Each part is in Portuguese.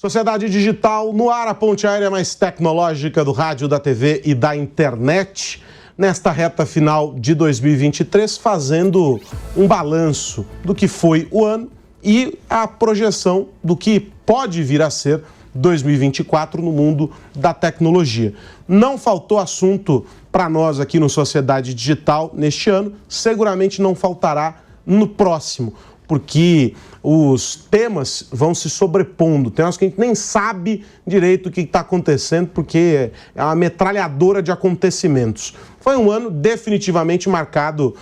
Sociedade Digital no ar, a ponte aérea mais tecnológica do rádio, da TV e da internet. Nesta reta final de 2023, fazendo um balanço do que foi o ano e a projeção do que pode vir a ser 2024 no mundo da tecnologia. Não faltou assunto para nós aqui no Sociedade Digital neste ano, seguramente não faltará no próximo, porque os temas vão se sobrepondo. Tem umas que a gente nem sabe direito o que está acontecendo, porque é uma metralhadora de acontecimentos. Foi um ano definitivamente marcado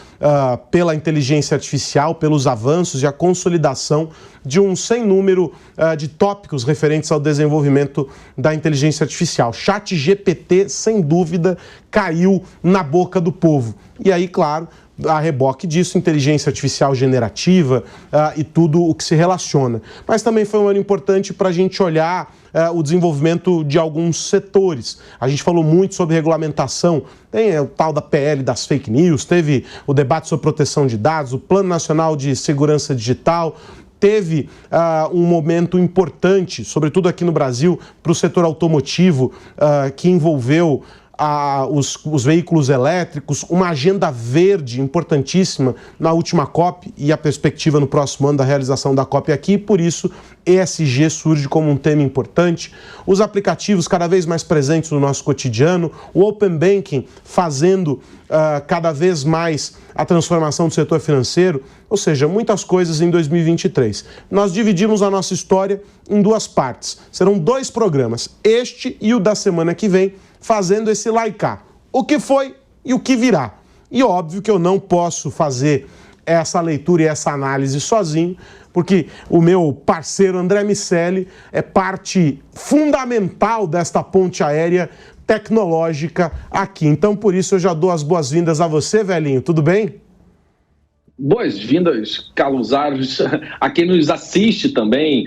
pela inteligência artificial, pelos avanços e a consolidação de um sem número de tópicos referentes ao desenvolvimento da inteligência artificial. ChatGPT, sem dúvida, caiu na boca do povo. E aí, claro, a reboque disso, inteligência artificial generativa e tudo o que se relaciona. Mas também foi um ano importante para a gente olhar o desenvolvimento de alguns setores. A gente falou muito sobre regulamentação, tem o tal da PL das fake news, teve o debate sobre proteção de dados, o Plano Nacional de Segurança Digital, teve um momento importante, sobretudo aqui no Brasil, para o setor automotivo, que envolveu os veículos elétricos, uma agenda verde importantíssima na última COP e a perspectiva no próximo ano da realização da COP aqui, por isso ESG surge como um tema importante, os aplicativos cada vez mais presentes no nosso cotidiano, o Open Banking fazendo cada vez mais a transformação do setor financeiro, ou seja, muitas coisas em 2023. Nós dividimos a nossa história em duas partes, serão 2 programas, este e o da semana que vem, fazendo esse laicar, o que foi e o que virá. E óbvio que eu não posso fazer essa leitura e essa análise sozinho, porque o meu parceiro André Miceli é parte fundamental desta ponte aérea tecnológica aqui. Então, por isso, eu já dou as boas-vindas a você, velhinho. Tudo bem? Boas-vindas, Caluzaros, a quem nos assiste também.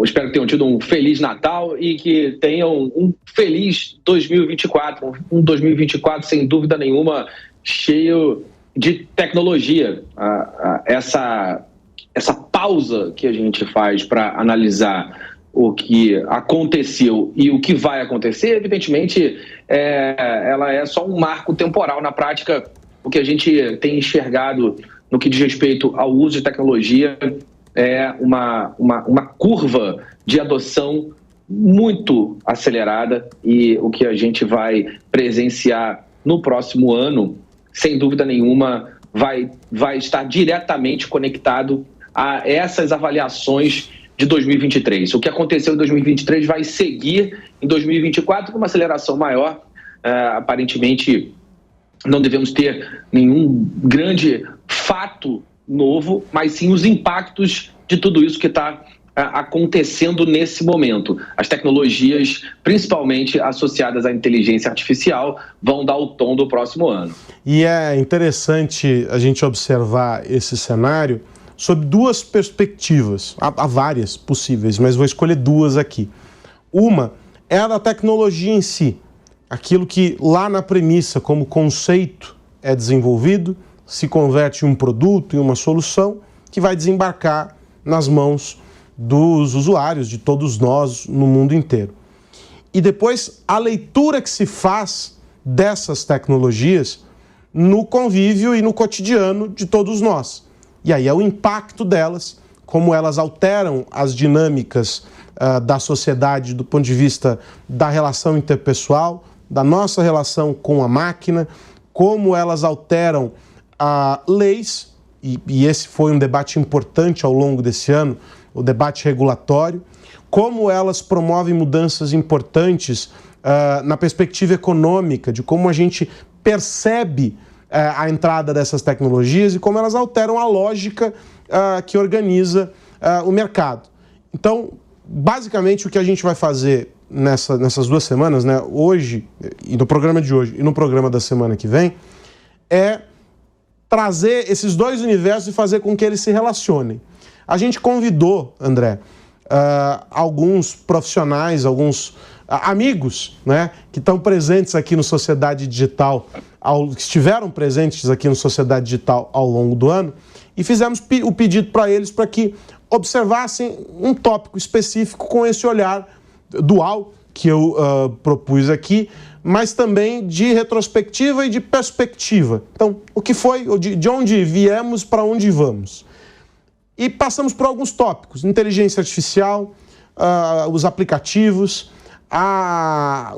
Espero que tenham tido um Feliz Natal e que tenham um feliz 2024. Um 2024, sem dúvida nenhuma, cheio de tecnologia. Essa pausa que a gente faz para analisar o que aconteceu e o que vai acontecer, evidentemente, ela é só um marco temporal. Na prática, o que a gente tem enxergado no que diz respeito ao uso de tecnologia é uma curva de adoção muito acelerada, e o que a gente vai presenciar no próximo ano, sem dúvida nenhuma, vai estar diretamente conectado a essas avaliações de 2023. O que aconteceu em 2023 vai seguir em 2024 com uma aceleração maior. Aparentemente, não devemos ter nenhum grande fato novo, mas sim os impactos de tudo isso que está acontecendo nesse momento. As tecnologias, principalmente associadas à inteligência artificial, vão dar o tom do próximo ano. E é interessante a gente observar esse cenário sob 2 perspectivas. Há várias possíveis, mas vou escolher 2 aqui. Uma é a da tecnologia em si, aquilo que lá na premissa, como conceito, é desenvolvido, se converte em um produto, em uma solução, que vai desembarcar nas mãos dos usuários, de todos nós, no mundo inteiro. E depois, a leitura que se faz dessas tecnologias no convívio e no cotidiano de todos nós. E aí é o impacto delas, como elas alteram as dinâmicas da sociedade do ponto de vista da relação interpessoal, da nossa relação com a máquina, como elas alteram leis, e esse foi um debate importante ao longo desse ano, o debate regulatório, como elas promovem mudanças importantes na perspectiva econômica, de como a gente percebe a entrada dessas tecnologias e como elas alteram a lógica que organiza o mercado. Então, basicamente, o que a gente vai fazer nessas 2 semanas, né, hoje, e no programa de hoje e no programa da semana que vem, é trazer esses 2 universos e fazer com que eles se relacionem. A gente convidou, André, alguns profissionais, alguns amigos, né, que estão presentes aqui no Sociedade Digital, que estiveram presentes aqui no Sociedade Digital ao longo do ano, e fizemos o pedido para eles para que observassem um tópico específico com esse olhar dual que eu propus aqui, mas também de retrospectiva e de perspectiva. Então, o que foi, de onde viemos, para onde vamos. E passamos por alguns tópicos: inteligência artificial, os aplicativos,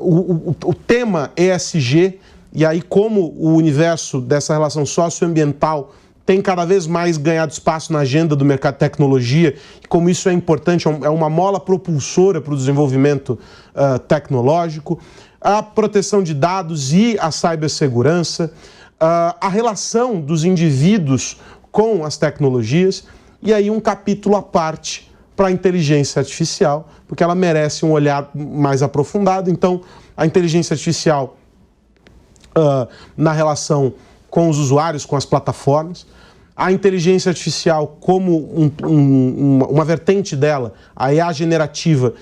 o tema ESG, e aí como o universo dessa relação socioambiental tem cada vez mais ganhado espaço na agenda do mercado de tecnologia, e como isso é importante, é uma mola propulsora para o desenvolvimento tecnológico, a proteção de dados e a cibersegurança, a relação dos indivíduos com as tecnologias, e aí um capítulo à parte para a inteligência artificial, porque ela merece um olhar mais aprofundado. Então, a inteligência artificial na relação com os usuários, com as plataformas, a inteligência artificial como uma vertente dela, a IA generativa,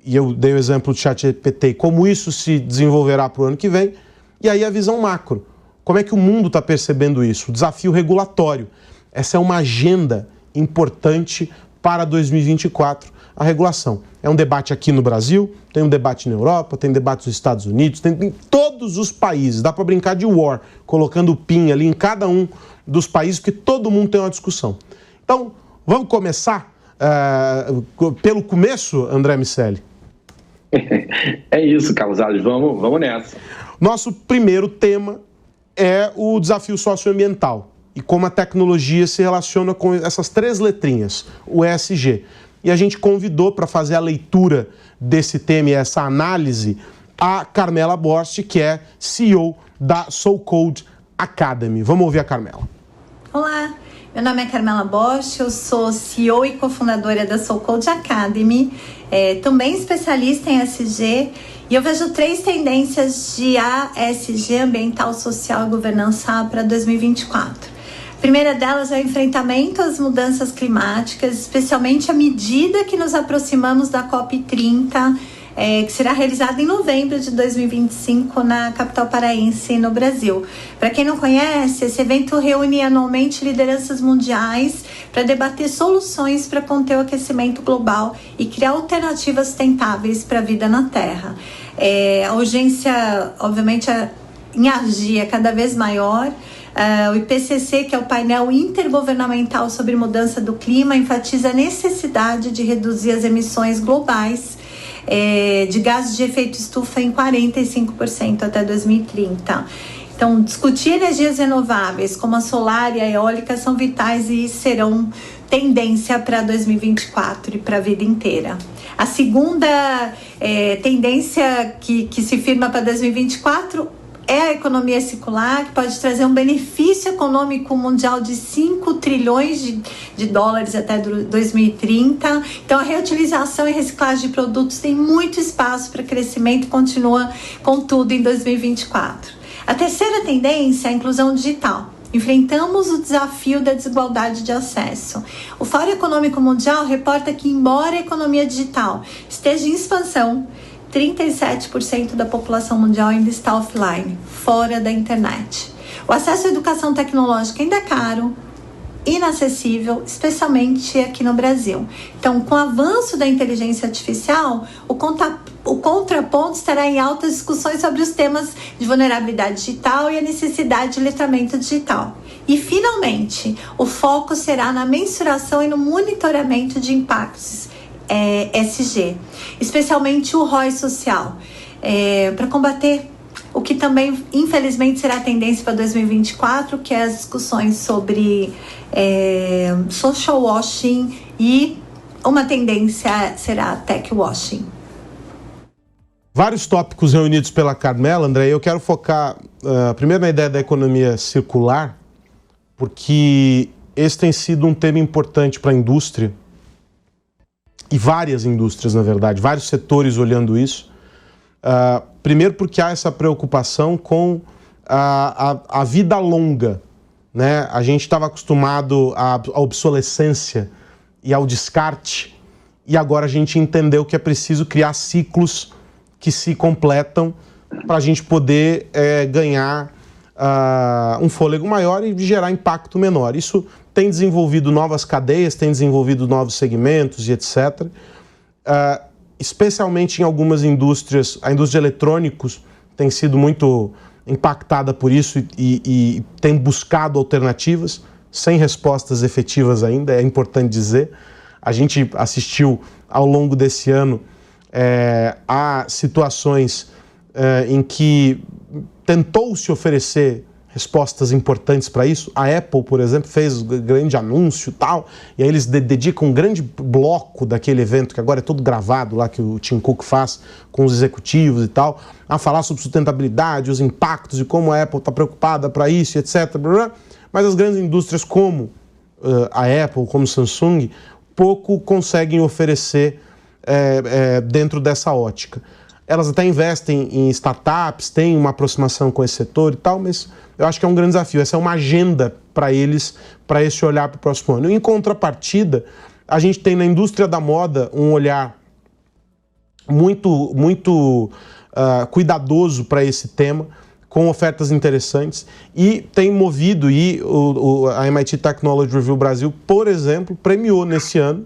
e eu dei o exemplo do ChatGPT, como isso se desenvolverá para o ano que vem, e aí a visão macro. Como é que o mundo está percebendo isso? O desafio regulatório. Essa é uma agenda importante para 2024, a regulação. É um debate aqui no Brasil, tem um debate na Europa, tem debate nos Estados Unidos, tem em todos os países. Dá para brincar de war, colocando o PIN ali em cada um dos países, porque todo mundo tem uma discussão. Então, vamos começar pelo começo, André Miceli? É isso, Carlos Alves, vamos nessa. Nosso primeiro tema é o desafio socioambiental e como a tecnologia se relaciona com essas três letrinhas, o ESG. E a gente convidou para fazer a leitura desse tema e essa análise a Carmela Borst, que é CEO da SoulCode Academy. Vamos ouvir a Carmela. Olá, meu nome é Carmela Borst, eu sou CEO e cofundadora da SoulCode Academy, também especialista em ESG, e eu vejo três tendências de ESG, ambiental, social e governança, para 2024. A primeira delas é o enfrentamento às mudanças climáticas, especialmente à medida que nos aproximamos da COP30, que será realizada em novembro de 2025 na capital paraense, no Brasil. Para quem não conhece, esse evento reúne anualmente lideranças mundiais para debater soluções para conter o aquecimento global e criar alternativas sustentáveis para a vida na Terra. A urgência, obviamente, em agir é cada vez maior. O IPCC, que é o painel intergovernamental sobre mudança do clima, enfatiza a necessidade de reduzir as emissões globais de gases de efeito estufa em 45% até 2030. Então, discutir energias renováveis como a solar e a eólica são vitais e serão tendência para 2024 e para a vida inteira. A segunda tendência que se firma para 2024 é a economia circular, que pode trazer um benefício econômico mundial de 5 trilhões de dólares até 2030. Então, a reutilização e reciclagem de produtos tem muito espaço para crescimento e continua com tudo em 2024. A terceira tendência é a inclusão digital. Enfrentamos o desafio da desigualdade de acesso. O Fórum Econômico Mundial reporta que, embora a economia digital esteja em expansão, 37% da população mundial ainda está offline, fora da internet. O acesso à educação tecnológica ainda é caro, inacessível, especialmente aqui no Brasil. Então, com o avanço da inteligência artificial, o contraponto estará em altas discussões sobre os temas de vulnerabilidade digital e a necessidade de letramento digital. E, finalmente, o foco será na mensuração e no monitoramento de impactos ESG, especialmente o ROI social, para combater o que também, infelizmente, será tendência para 2024, que é as discussões sobre social washing, e uma tendência será tech washing. Vários tópicos reunidos pela Carmela, André. Eu quero focar primeiro na ideia da economia circular, porque esse tem sido um tema importante para a indústria, e várias indústrias, na verdade, vários setores olhando isso. Primeiro porque há essa preocupação com a vida longa, né? A gente estava acostumado à obsolescência e ao descarte, e agora a gente entendeu que é preciso criar ciclos que se completam para a gente poder ganhar um fôlego maior e gerar impacto menor. Isso tem desenvolvido novas cadeias, tem desenvolvido novos segmentos e etc. Especialmente em algumas indústrias, a indústria de eletrônicos tem sido muito impactada por isso e tem buscado alternativas, sem respostas efetivas ainda, é importante dizer. A gente assistiu ao longo desse ano a situações em que tentou-se oferecer respostas importantes para isso. A Apple, por exemplo, fez um grande anúncio e tal, e aí eles dedicam um grande bloco daquele evento, que agora é todo gravado lá, que o Tim Cook faz com os executivos e tal, a falar sobre sustentabilidade, os impactos e como a Apple está preocupada para isso, etc. Mas as grandes indústrias como a Apple, como Samsung, pouco conseguem oferecer dentro dessa ótica. Elas até investem em startups, têm uma aproximação com esse setor e tal, mas eu acho que é um grande desafio. Essa é uma agenda para eles, para esse olhar para o próximo ano. Em contrapartida, a gente tem na indústria da moda um olhar muito cuidadoso para esse tema, com ofertas interessantes, e tem movido, a MIT Technology Review Brasil, por exemplo, premiou nesse ano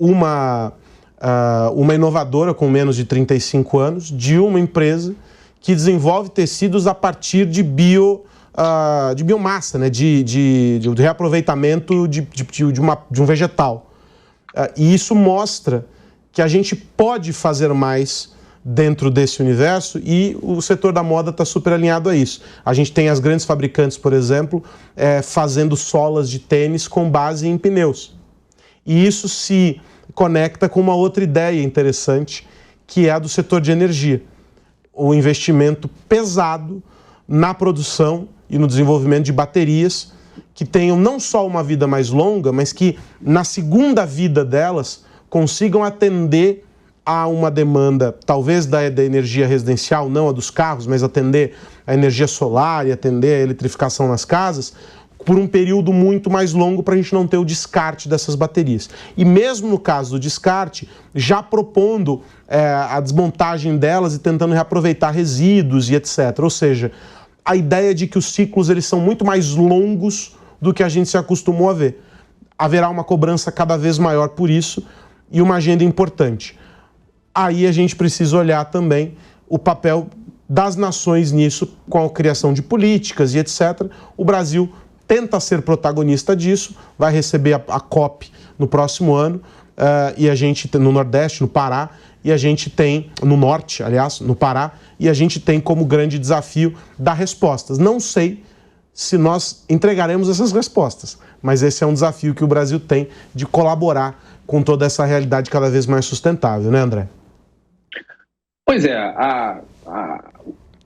uma inovadora com menos de 35 anos, de uma empresa que desenvolve tecidos a partir de biomassa, né? de reaproveitamento de um vegetal. E isso mostra que a gente pode fazer mais dentro desse universo, e o setor da moda está super alinhado a isso. A gente tem as grandes fabricantes, por exemplo, fazendo solas de tênis com base em pneus. E isso se conecta com uma outra ideia interessante, que é a do setor de energia. O investimento pesado na produção e no desenvolvimento de baterias que tenham não só uma vida mais longa, mas que na segunda vida delas consigam atender a uma demanda, talvez da energia residencial, não a dos carros, mas atender a energia solar e atender a eletrificação nas casas, por um período muito mais longo, para a gente não ter o descarte dessas baterias. E mesmo no caso do descarte, já propondo a desmontagem delas e tentando reaproveitar resíduos e etc. Ou seja, a ideia de que os ciclos eles são muito mais longos do que a gente se acostumou a ver. Haverá uma cobrança cada vez maior por isso e uma agenda importante. Aí a gente precisa olhar também o papel das nações nisso, com a criação de políticas e etc. O Brasil tenta ser protagonista disso, vai receber a COP no próximo ano, e a gente no Nordeste, no Pará, e a gente tem, no Norte, aliás, no Pará, e a gente tem como grande desafio dar respostas. Não sei se nós entregaremos essas respostas, mas esse é um desafio que o Brasil tem de colaborar com toda essa realidade cada vez mais sustentável, né, André? Pois é, a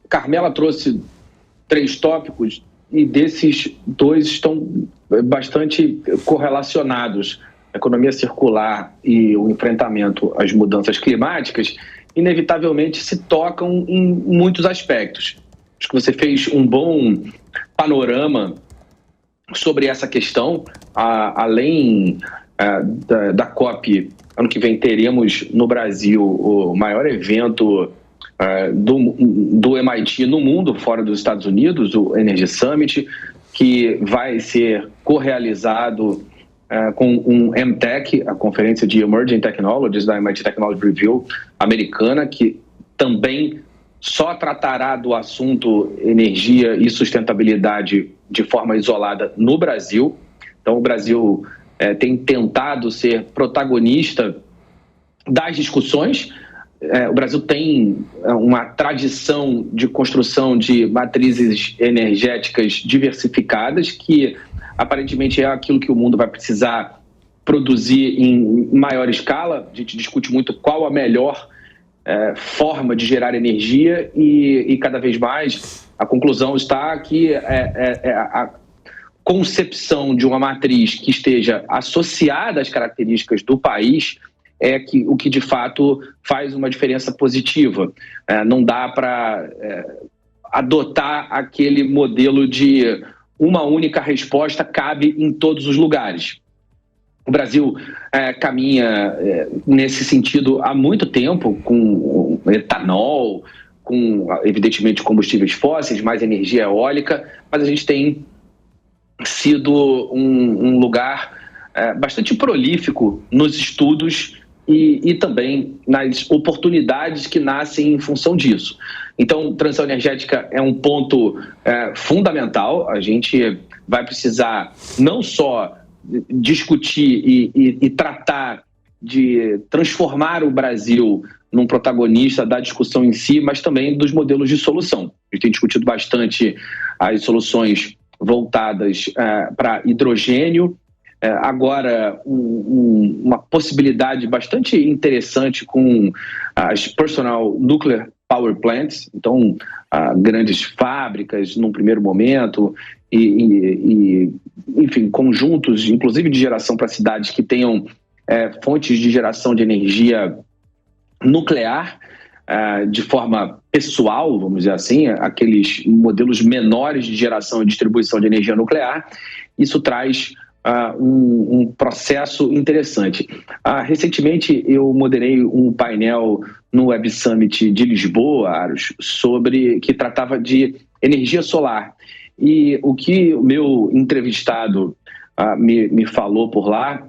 Carmela trouxe 3 tópicos, e desses 2 estão bastante correlacionados. A economia circular e o enfrentamento às mudanças climáticas, inevitavelmente se tocam em muitos aspectos. Acho que você fez um bom panorama sobre essa questão. Além da COP, ano que vem teremos no Brasil o maior evento do MIT no mundo, fora dos Estados Unidos, o Energy Summit, que vai ser correalizado com um MTech, a Conferência de Emerging Technologies da MIT Technology Review americana, que também só tratará do assunto energia e sustentabilidade de forma isolada no Brasil. Então, o Brasil tem tentado ser protagonista das discussões. O Brasil tem uma tradição de construção de matrizes energéticas diversificadas, que aparentemente é aquilo que o mundo vai precisar produzir em maior escala. A gente discute muito qual a melhor forma de gerar energia e cada vez mais a conclusão está que a concepção de uma matriz que esteja associada às características do país o que de fato faz uma diferença positiva. Não dá para adotar aquele modelo de uma única resposta cabe em todos os lugares. O Brasil caminha nesse sentido há muito tempo, com etanol, com, evidentemente, combustíveis fósseis, mais energia eólica, mas a gente tem sido um lugar bastante prolífico nos estudos e também nas oportunidades que nascem em função disso. Então, transição energética é um ponto fundamental. A gente vai precisar não só discutir e tratar de transformar o Brasil num protagonista da discussão em si, mas também dos modelos de solução. A gente tem discutido bastante as soluções voltadas para hidrogênio. Agora, uma possibilidade bastante interessante com as Personal Nuclear Power Plants, então grandes fábricas num primeiro momento e enfim, conjuntos, inclusive de geração para cidades que tenham fontes de geração de energia nuclear de forma pessoal, vamos dizer assim, aqueles modelos menores de geração e distribuição de energia nuclear. Isso traz um processo interessante. Recentemente eu moderei um painel no Web Summit de Lisboa, Aros, que tratava de energia solar. E o que o meu entrevistado me falou por lá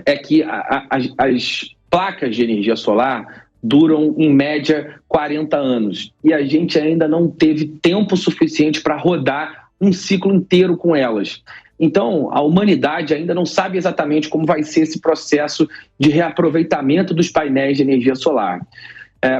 é que as placas de energia solar duram, em média, 40 anos. E a gente ainda não teve tempo suficiente para rodar um ciclo inteiro com elas. Então, a humanidade ainda não sabe exatamente como vai ser esse processo de reaproveitamento dos painéis de energia solar.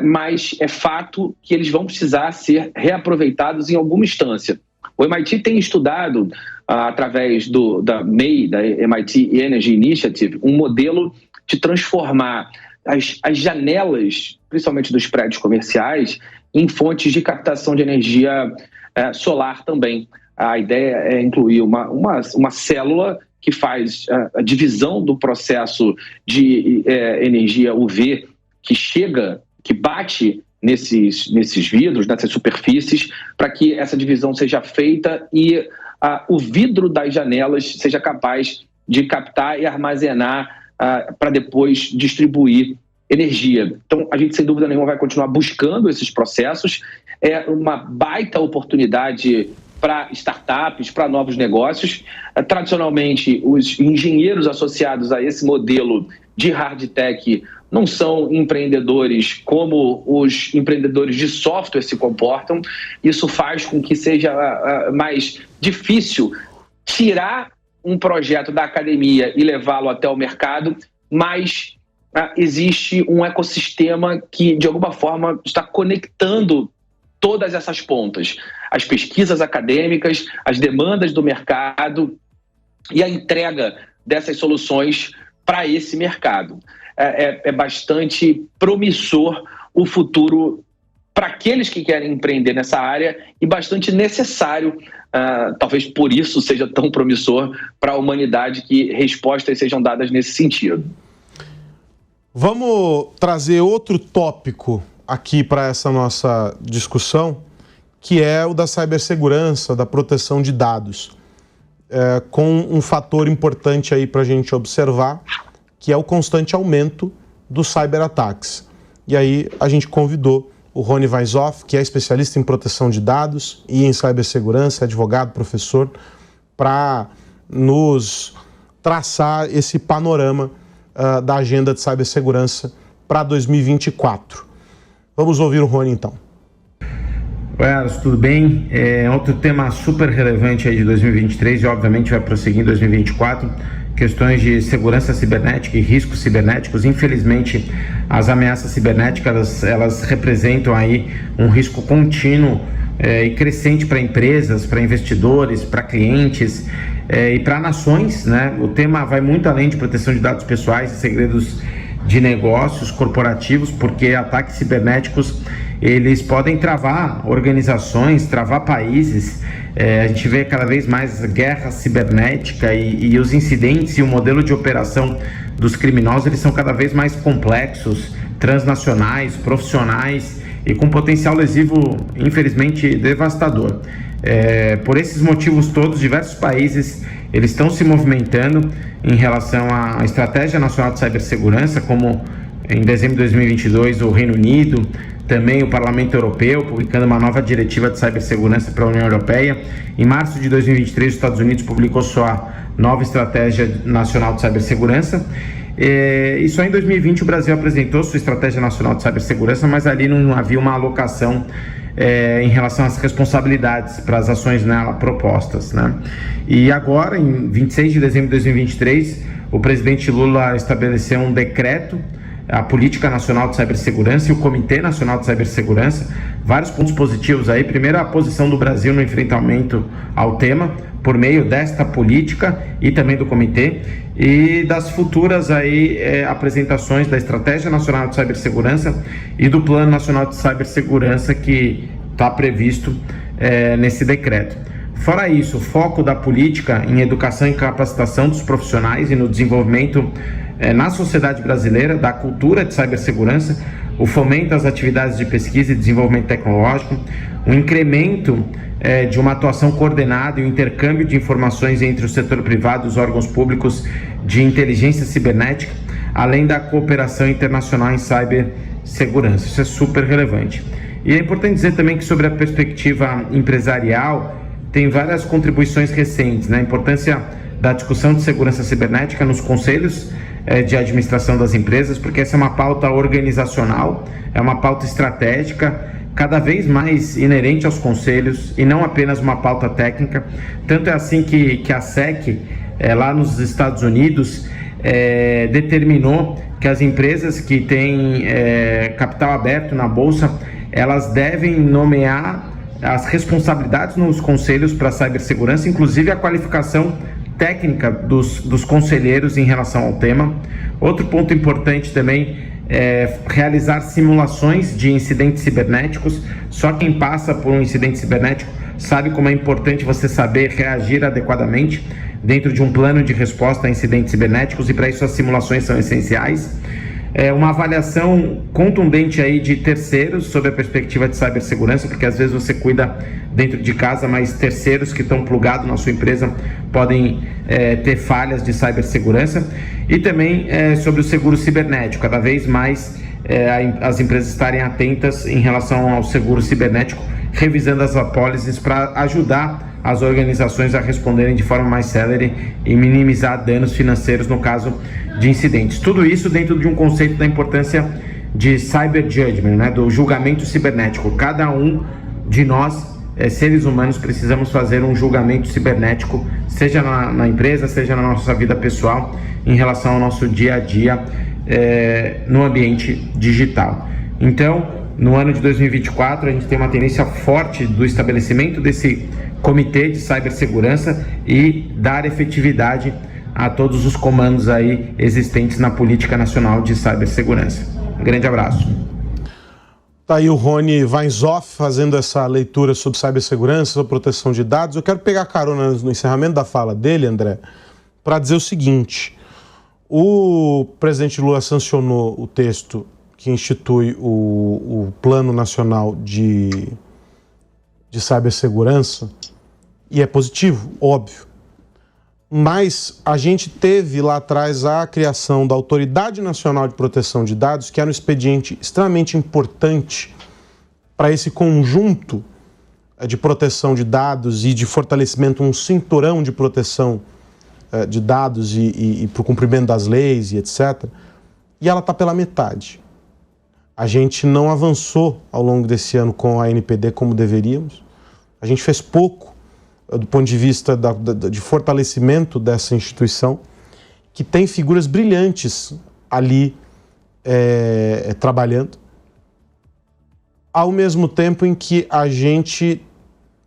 Mas é fato que eles vão precisar ser reaproveitados em alguma instância. O MIT tem estudado, através da MEI, da MIT Energy Initiative, um modelo de transformar as janelas, principalmente dos prédios comerciais, em fontes de captação de energia solar também. A ideia é incluir uma célula que faz a divisão do processo de energia UV que bate nesses vidros, nessas superfícies, para que essa divisão seja feita e o vidro das janelas seja capaz de captar e armazenar para depois distribuir energia. Então, a gente, sem dúvida nenhuma, vai continuar buscando esses processos. É uma baita oportunidade para startups, para novos negócios. Tradicionalmente, os engenheiros associados a esse modelo de hard tech não são empreendedores como os empreendedores de software se comportam. Isso faz com que seja mais difícil tirar um projeto da academia e levá-lo até o mercado, mas existe um ecossistema que, de alguma forma, está conectando todas essas pontas. As pesquisas acadêmicas, as demandas do mercado e a entrega dessas soluções para esse mercado. É bastante promissor o futuro para aqueles que querem empreender nessa área e bastante necessário, talvez por isso seja tão promissor para a humanidade, que respostas sejam dadas nesse sentido. Vamos trazer outro tópico aqui para essa nossa discussão, que é o da cibersegurança, da proteção de dados, com um fator importante aí para a gente observar, que é o constante aumento dos cyberataques. E aí a gente convidou o Rony Weishoff, que é especialista em proteção de dados e em cibersegurança, advogado, professor, para nos traçar esse panorama da agenda de cibersegurança para 2024. Vamos ouvir o Rony, então. Oi, Aros, tudo bem? Outro tema super relevante aí de 2023 e obviamente vai prosseguir em 2024, questões de segurança cibernética e riscos cibernéticos. Infelizmente, as ameaças cibernéticas, elas representam aí um risco contínuo e crescente para empresas, para investidores, para clientes e para nações, né? O tema vai muito além de proteção de dados pessoais e segredos de negócios corporativos, porque ataques cibernéticos, eles podem travar organizações, travar países. A gente vê cada vez mais guerra cibernética e os incidentes e o modelo de operação dos criminosos, eles são cada vez mais complexos, transnacionais, profissionais e com potencial lesivo, infelizmente, devastador. Por esses motivos todos, diversos países eles estão se movimentando em relação à Estratégia Nacional de Cibersegurança, como em dezembro de 2022 o Reino Unido também o Parlamento Europeu, publicando uma nova diretiva de cibersegurança para a União Europeia. Em março de 2023, os Estados Unidos publicou sua nova estratégia nacional de cibersegurança. E só em 2020 o Brasil apresentou sua estratégia nacional de cibersegurança, mas ali não havia uma alocação em relação às responsabilidades para as ações nela propostas, né? E agora, em 26 de dezembro de 2023, o presidente Lula estabeleceu um decreto, a Política Nacional de Cibersegurança e o Comitê Nacional de Cibersegurança. Vários pontos positivos aí. Primeiro, a posição do Brasil no enfrentamento ao tema, por meio desta política e também do comitê, e das futuras aí, apresentações da Estratégia Nacional de Cibersegurança e do Plano Nacional de Cibersegurança que está previsto nesse decreto. Fora isso, o foco da política em educação e capacitação dos profissionais e no desenvolvimento na sociedade brasileira da cultura de cibersegurança, o fomento às atividades de pesquisa e desenvolvimento tecnológico, o incremento de uma atuação coordenada e o intercâmbio de informações entre o setor privado e os órgãos públicos de inteligência cibernética, além da cooperação internacional em cibersegurança. Isso é super relevante. E é importante dizer também que, sobre a perspectiva empresarial, tem várias contribuições recentes, né? A importância da discussão de segurança cibernética nos conselhos de administração das empresas, porque essa é uma pauta organizacional, é uma pauta estratégica, cada vez mais inerente aos conselhos e não apenas uma pauta técnica. Tanto é assim que a SEC, lá nos Estados Unidos, determinou que as empresas que têm capital aberto na Bolsa, elas devem nomear as responsabilidades nos conselhos para a cibersegurança, inclusive a qualificação técnica dos conselheiros em relação ao tema. Outro ponto importante também é realizar simulações de incidentes cibernéticos. Só quem passa por um incidente cibernético sabe como é importante você saber reagir adequadamente dentro de um plano de resposta a incidentes cibernéticos, e para isso as simulações são essenciais. Uma avaliação contundente aí de terceiros sobre a perspectiva de cibersegurança, porque às vezes você cuida dentro de casa, mas terceiros que estão plugados na sua empresa podem ter falhas de cibersegurança. E também sobre o seguro cibernético, cada vez mais as empresas estarem atentas em relação ao seguro cibernético, revisando as apólices para ajudar as organizações a responderem de forma mais célere e minimizar danos financeiros no caso de incidentes. Tudo isso dentro de um conceito da importância de cyber judgment, né, do julgamento cibernético. Cada um de nós, seres humanos, precisamos fazer um julgamento cibernético, seja na empresa, seja na nossa vida pessoal, em relação ao nosso dia a dia no ambiente digital. Então, no ano de 2024, a gente tem uma tendência forte do estabelecimento desse comitê de cibersegurança e dar efetividade a todos os comandos aí existentes na Política Nacional de Cibersegurança. Um grande abraço. Tá aí o Rony Weinzoff fazendo essa leitura sobre cibersegurança, sobre proteção de dados. Eu quero pegar carona no encerramento da fala dele, André, para dizer o seguinte: o presidente Lula sancionou o texto que institui o Plano Nacional de Cibersegurança, e é positivo, óbvio. Mas a gente teve lá atrás a criação da Autoridade Nacional de Proteção de Dados, que era um expediente extremamente importante para esse conjunto de proteção de dados e de fortalecimento, um cinturão de proteção de dados e para o cumprimento das leis e etc. E ela está pela metade. A gente não avançou ao longo desse ano com a ANPD como deveríamos. A gente fez pouco do ponto de vista de fortalecimento dessa instituição, que tem figuras brilhantes ali trabalhando, ao mesmo tempo em que a gente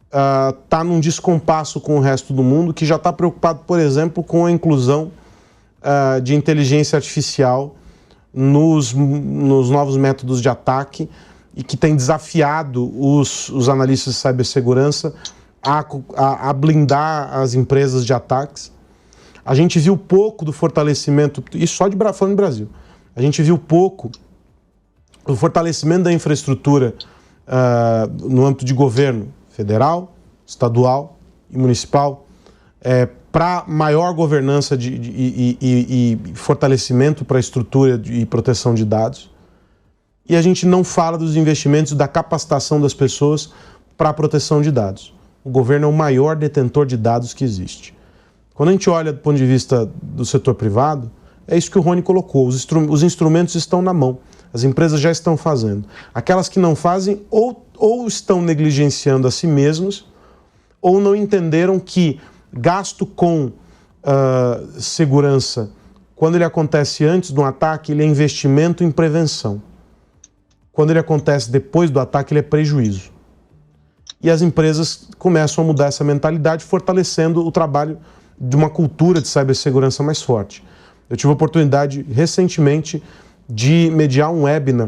está num descompasso com o resto do mundo, que já está preocupado, por exemplo, com a inclusão de inteligência artificial nos novos métodos de ataque, e que tem desafiado os analistas de cibersegurança a blindar as empresas de ataques. A gente viu pouco do fortalecimento, isso só falando de Brasil, a gente viu pouco do fortalecimento da infraestrutura no âmbito de governo federal, estadual e municipal, para maior governança e fortalecimento para a estrutura e proteção de dados. e a gente não fala dos investimentos e da capacitação das pessoas para a proteção de dados. O governo é o maior detentor de dados que existe. Quando a gente olha do ponto de vista do setor privado, é isso que o Rony colocou, os instrumentos estão na mão, as empresas já estão fazendo. Aquelas que não fazem ou estão negligenciando a si mesmas, ou não entenderam que gasto com segurança, quando ele acontece antes do ataque, ele é investimento em prevenção. Quando ele acontece depois do ataque, ele é prejuízo. E as empresas começam a mudar essa mentalidade, fortalecendo o trabalho de uma cultura de cibersegurança mais forte. Eu tive a oportunidade, recentemente, de mediar um webinar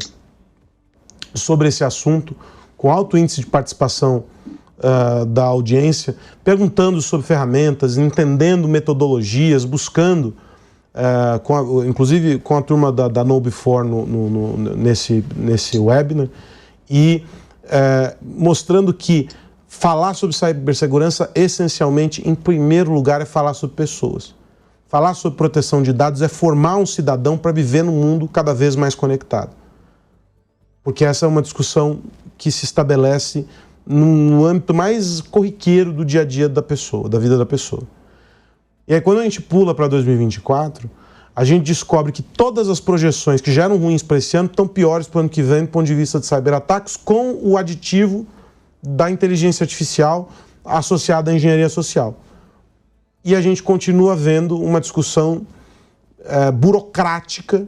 sobre esse assunto, com alto índice de participação da audiência, perguntando sobre ferramentas, entendendo metodologias, buscando, inclusive com a turma da KnowBe4 nesse webinar, e mostrando que falar sobre cibersegurança, essencialmente, em primeiro lugar, é falar sobre pessoas. Falar sobre proteção de dados é formar um cidadão para viver num mundo cada vez mais conectado. Porque essa é uma discussão que se estabelece no âmbito mais corriqueiro do dia a dia da pessoa, da vida da pessoa. E aí, quando a gente pula para 2024, a gente descobre que todas as projeções que já eram ruins para esse ano estão piores para o ano que vem, do ponto de vista de cyberataques, com o aditivo da inteligência artificial associada à engenharia social. E a gente continua vendo uma discussão burocrática,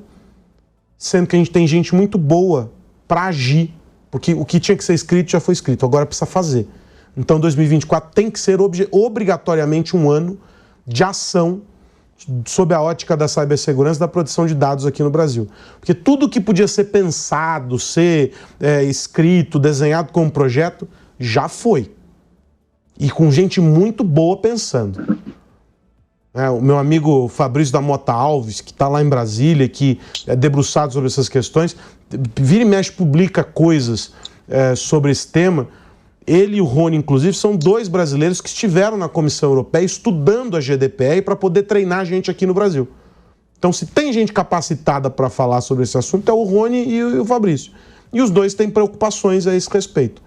sendo que a gente tem gente muito boa para agir, porque o que tinha que ser escrito já foi escrito, agora precisa fazer. Então 2024 tem que ser obrigatoriamente um ano de ação sob a ótica da cibersegurança e da proteção de dados aqui no Brasil. Porque tudo que podia ser pensado, ser escrito, desenhado como projeto, já foi. E com gente muito boa pensando. O meu amigo Fabrício da Mota Alves, que está lá em Brasília, que é debruçado sobre essas questões, vira e mexe, publica coisas sobre esse tema. Ele e o Rony, inclusive, são dois brasileiros que estiveram na Comissão Europeia estudando a GDPR para poder treinar a gente aqui no Brasil. Então, se tem gente capacitada para falar sobre esse assunto, é o Rony e o Fabrício. E os dois têm preocupações a esse respeito.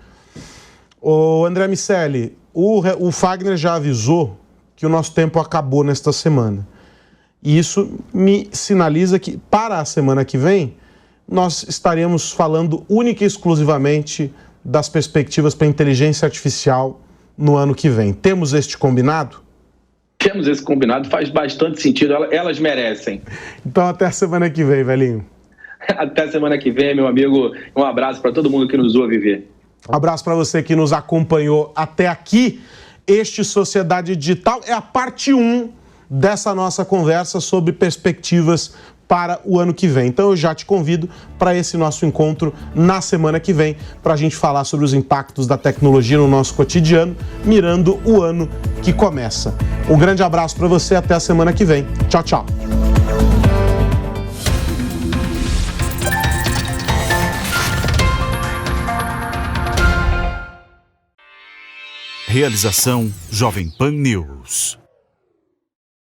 O André Miceli, o Fagner já avisou que o nosso tempo acabou nesta semana. E isso me sinaliza que, para a semana que vem, nós estaremos falando única e exclusivamente das perspectivas para a inteligência artificial no ano que vem. Temos este combinado? Temos esse combinado, faz bastante sentido, elas merecem. Então até a semana que vem, velhinho. Até a semana que vem, meu amigo. Um abraço para todo mundo que nos ouve ver. Um abraço para você que nos acompanhou até aqui. Este Sociedade Digital é a parte 1 dessa nossa conversa sobre perspectivas para o ano que vem. Então eu já te convido para esse nosso encontro na semana que vem, para a gente falar sobre os impactos da tecnologia no nosso cotidiano, mirando o ano que começa. Um grande abraço para você, até a semana que vem. Tchau, tchau. Realização Jovem Pan News.